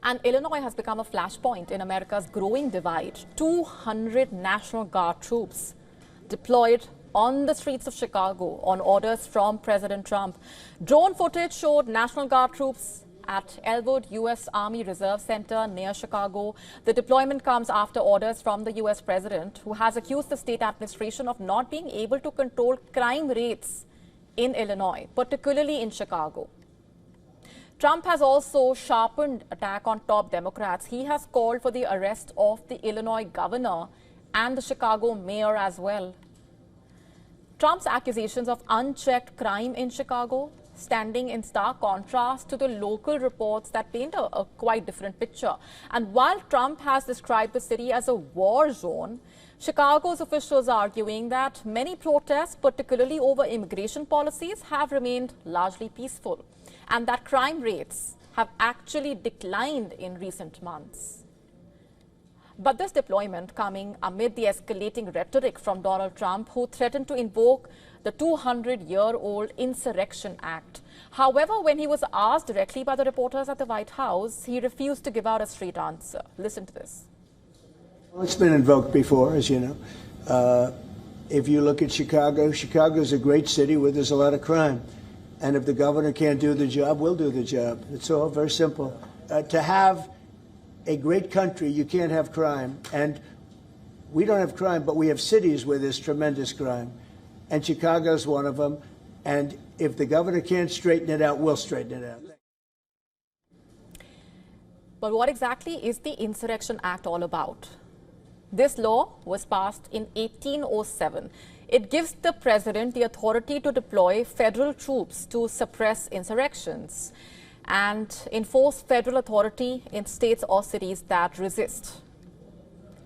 And Illinois has become a flashpoint in America's growing divide. 200 National Guard troops deployed on the streets of Chicago on orders from President Trump. Drone footage showed National Guard troops at Elwood U.S. Army Reserve Center near Chicago. The deployment comes after orders from the U.S. president, who has accused the state administration of not being able to control crime rates in Illinois, particularly in Chicago. Trump has also sharpened attack on top Democrats. He has called for the arrest of the Illinois governor and the Chicago mayor as well. Trump's accusations of unchecked crime in Chicago standing in stark contrast to the local reports that paint a quite different picture. And while Trump has described the city as a war zone, Chicago's officials are arguing that many protests, particularly over immigration policies, have remained largely peaceful, and that crime rates have actually declined in recent months. But this deployment coming amid the escalating rhetoric from Donald Trump, who threatened to invoke the 200-year-old Insurrection Act. However, when he was asked directly by the reporters at the White House, he refused to give out a straight answer. Listen to this. Well, it's been invoked before, as you know. If you look at Chicago, Chicago's a great city where there's a lot of crime. And if the governor can't do the job, we'll do the job. It's all very simple. To have a great country, you can't have crime. And we don't have crime, but we have cities where there's tremendous crime. And Chicago's one of them. And if the governor can't straighten it out, we'll straighten it out. But what exactly is the Insurrection Act all about? This law was passed in 1807. It gives the president the authority to deploy federal troops to suppress insurrections and enforce federal authority in states or cities that resist.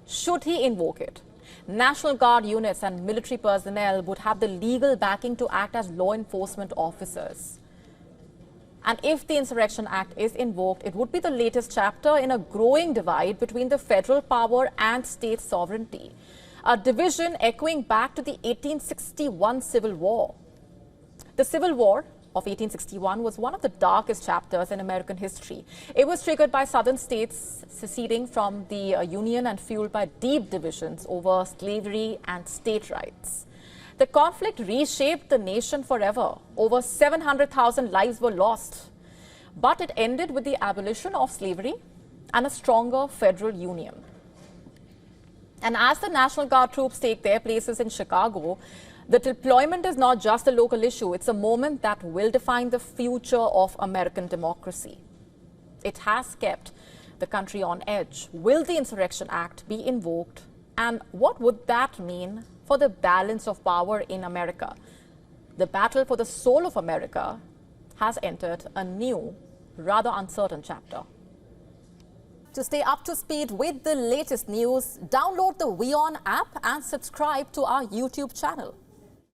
Should he invoke it, National Guard units and military personnel would have the legal backing to act as law enforcement officers. And if the Insurrection Act is invoked, it would be the latest chapter in a growing divide between the federal power and state sovereignty. A division echoing back to the 1861 Civil War. The Civil War of 1861 was one of the darkest chapters in American history. It was triggered by southern states seceding from the Union and fueled by deep divisions over slavery and state rights. The conflict reshaped the nation forever. Over 700,000 lives were lost. But it ended with the abolition of slavery and a stronger federal union. And as the National Guard troops take their places in Chicago, the deployment is not just a local issue. It's a moment that will define the future of American democracy. It has kept the country on edge. Will the Insurrection Act be invoked? And what would that mean for the balance of power in America? The battle for the soul of America has entered a new, rather uncertain chapter. To stay up to speed with the latest news, download the WION app and subscribe to our YouTube channel.